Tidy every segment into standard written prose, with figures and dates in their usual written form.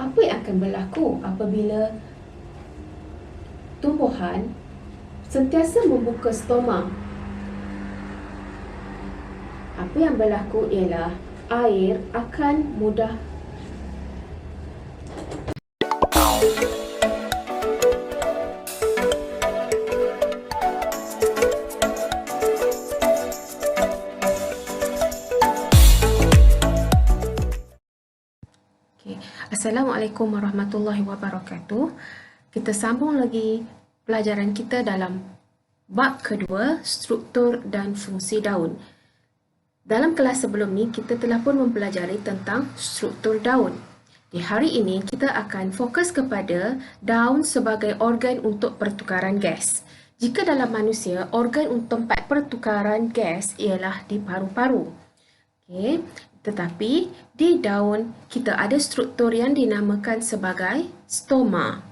Apa yang akan berlaku apabila tumbuhan sentiasa membuka stoma? Apa yang berlaku ialah air akan mudah Assalamualaikum warahmatullahi wabarakatuh. Kita sambung lagi pelajaran kita dalam bab kedua, struktur dan fungsi daun. Dalam kelas sebelum ni, kita telah pun mempelajari tentang struktur daun. Di hari ini, kita akan fokus kepada daun sebagai organ untuk pertukaran gas. Jika dalam manusia, organ untuk tempat pertukaran gas ialah di paru-paru. Okey, tetapi di daun kita ada struktur yang dinamakan sebagai stoma.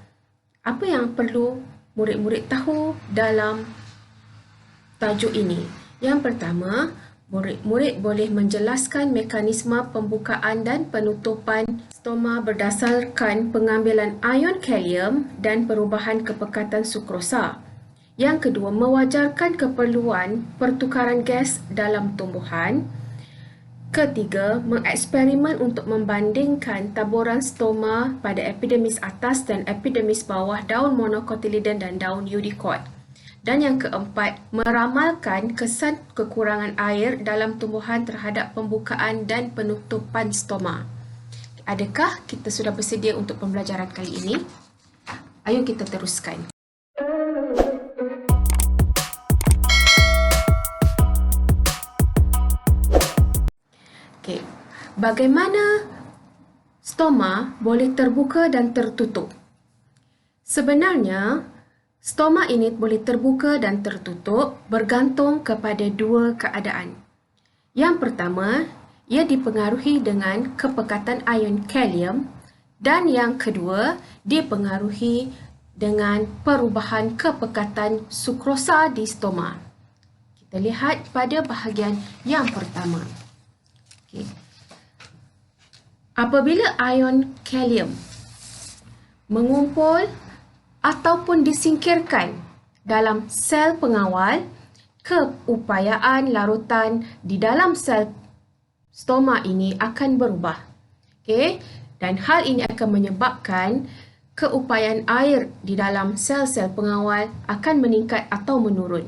Apa yang perlu murid-murid tahu dalam tajuk ini? Yang pertama, murid-murid boleh menjelaskan mekanisme pembukaan dan penutupan stoma berdasarkan pengambilan ion kalium dan perubahan kepekatan sukrosa. Yang kedua, mewajarkan keperluan pertukaran gas dalam tumbuhan. Ketiga, mengeksperimen untuk membandingkan taburan stoma pada epidermis atas dan epidermis bawah daun monocotyledon dan daun eudicot. Dan yang keempat, meramalkan kesan kekurangan air dalam tumbuhan terhadap pembukaan dan penutupan stoma. Adakah kita sudah bersedia untuk pembelajaran kali ini? Ayo kita teruskan. Bagaimana stoma boleh terbuka dan tertutup? Sebenarnya, stoma ini boleh terbuka dan tertutup bergantung kepada dua keadaan. Yang pertama, ia dipengaruhi dengan kepekatan ion kalium dan yang kedua, dipengaruhi dengan perubahan kepekatan sukrosa di stoma. Kita lihat pada bahagian yang pertama. Okey. Apabila ion kalium mengumpul ataupun disingkirkan dalam sel pengawal, keupayaan larutan di dalam sel stoma ini akan berubah. Okey, dan hal ini akan menyebabkan keupayaan air di dalam sel-sel pengawal akan meningkat atau menurun.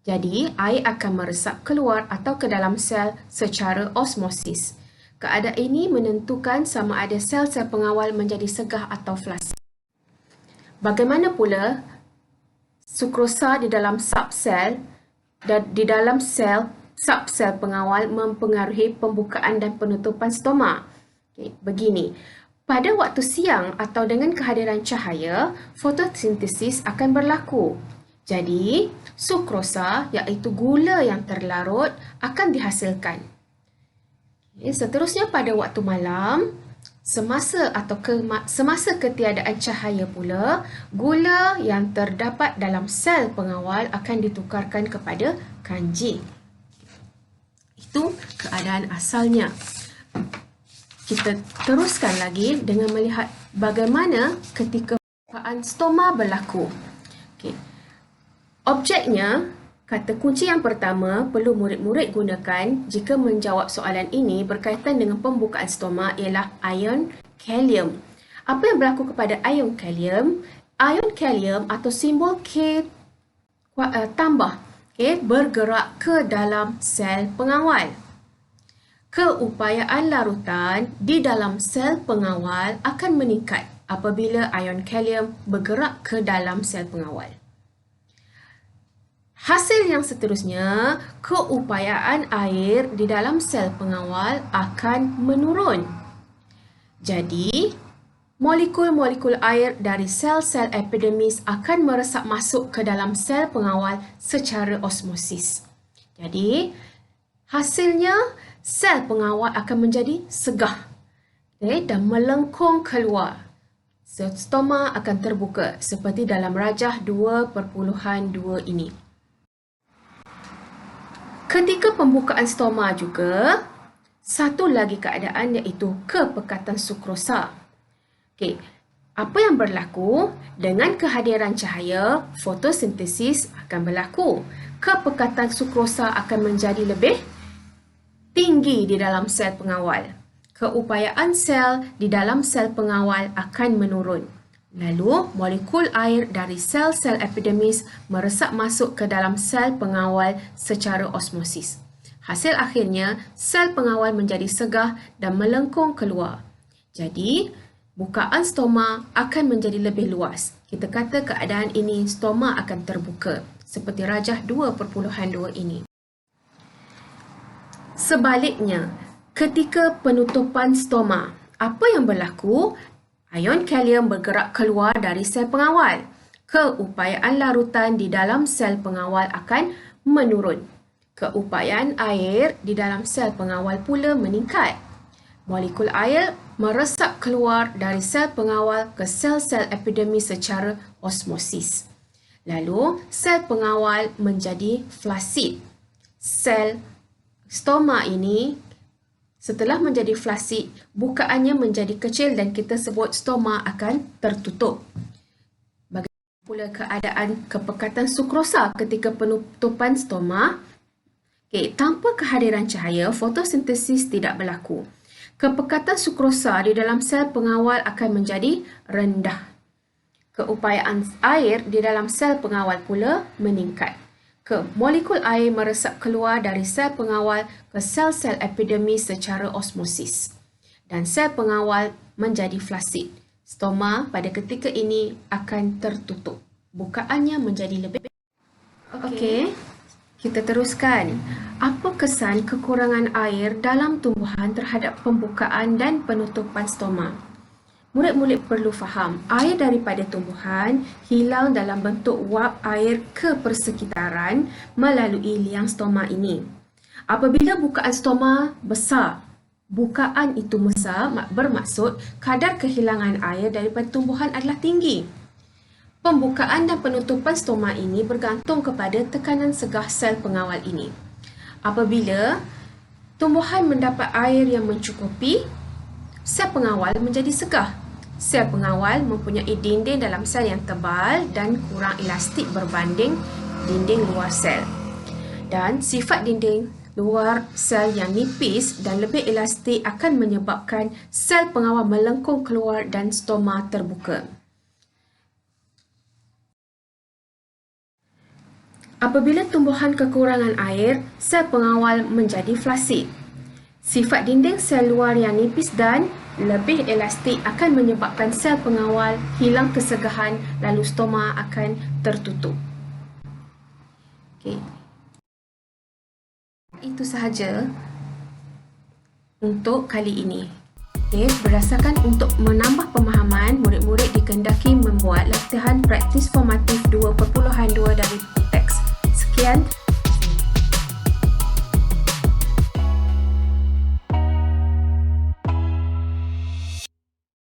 Jadi, air akan meresap keluar atau ke dalam sel secara osmosis. Keadaan ini menentukan sama ada sel-sel pengawal menjadi segah atau flasid. Bagaimana pula sukrosa di dalam subsel dan di dalam sel subsel pengawal mempengaruhi pembukaan dan penutupan stoma? Okay, begini, pada waktu siang atau dengan kehadiran cahaya, fotosintesis akan berlaku. Jadi, sukrosa iaitu gula yang terlarut akan dihasilkan. Seterusnya pada waktu malam, semasa ketiadaan cahaya pula, gula yang terdapat dalam sel pengawal akan ditukarkan kepada kanjing. Itu keadaan asalnya. Kita teruskan lagi dengan melihat bagaimana ketika pembukaan stoma berlaku. Okey. Objeknya, kata kunci yang pertama perlu murid-murid gunakan jika menjawab soalan ini berkaitan dengan pembukaan stoma ialah ion kalium. Apa yang berlaku kepada ion kalium? Ion kalium atau simbol K tambah bergerak ke dalam sel pengawal. Keupayaan larutan di dalam sel pengawal akan meningkat apabila ion kalium bergerak ke dalam sel pengawal. Hasil yang seterusnya, keupayaan air di dalam sel pengawal akan menurun. Jadi, molekul-molekul air dari sel-sel epidermis akan meresap masuk ke dalam sel pengawal secara osmosis. Jadi, hasilnya sel pengawal akan menjadi segah dan melengkung keluar. Stoma akan terbuka seperti dalam rajah 2.2 ini. Ketika pembukaan stoma juga, satu lagi keadaan iaitu kepekatan sukrosa. Okey, apa yang berlaku? Dengan kehadiran cahaya, fotosintesis akan berlaku. Kepekatan sukrosa akan menjadi lebih tinggi di dalam sel pengawal. Keupayaan sel di dalam sel pengawal akan menurun. Lalu, molekul air dari sel-sel epidermis meresap masuk ke dalam sel pengawal secara osmosis. Hasil akhirnya, sel pengawal menjadi segah dan melengkung keluar. Jadi, bukaan stoma akan menjadi lebih luas. Kita kata keadaan ini stoma akan terbuka, seperti rajah 2.2 ini. Sebaliknya, ketika penutupan stoma, apa yang berlaku? Ion kalium bergerak keluar dari sel pengawal. Keupayaan larutan di dalam sel pengawal akan menurun. Keupayaan air di dalam sel pengawal pula meningkat. Molekul air meresap keluar dari sel pengawal ke sel-sel epidermis secara osmosis. Lalu, sel pengawal menjadi flasid. Sel stoma ini setelah menjadi flasid, bukaannya menjadi kecil dan kita sebut stoma akan tertutup. Bagaimana pula keadaan kepekatan sukrosa ketika penutupan stoma? Tanpa kehadiran cahaya, fotosintesis tidak berlaku. Kepekatan sukrosa di dalam sel pengawal akan menjadi rendah. Keupayaan air di dalam sel pengawal pula meningkat. Molekul air meresap keluar dari sel pengawal ke sel-sel epidermis secara osmosis. Dan sel pengawal menjadi flasid. Stoma pada ketika ini akan tertutup. Bukaannya menjadi lebih... Okey, kita teruskan. Apa kesan kekurangan air dalam tumbuhan terhadap pembukaan dan penutupan stoma? Murid-murid perlu faham, air daripada tumbuhan hilang dalam bentuk wap air ke persekitaran melalui liang stoma ini. Apabila bukaan stoma besar, bukaan itu besar bermaksud kadar kehilangan air daripada tumbuhan adalah tinggi. Pembukaan dan penutupan stoma ini bergantung kepada tekanan segah sel pengawal ini. Apabila tumbuhan mendapat air yang mencukupi, sel pengawal menjadi segah. Sel pengawal mempunyai dinding dalam sel yang tebal dan kurang elastik berbanding dinding luar sel. Dan sifat dinding luar sel yang nipis dan lebih elastik akan menyebabkan sel pengawal melengkung keluar dan stoma terbuka. Apabila tumbuhan kekurangan air, sel pengawal menjadi flasid. Sifat dinding sel luar yang nipis dan lebih elastik akan menyebabkan sel pengawal hilang kesegahan lalu stoma akan tertutup. Okey. Itu sahaja untuk kali ini. Okey, berdasarkan untuk menambah pemahaman, murid-murid dikehendaki membuat latihan praktis formatif 2.2 dari teks. Sekian.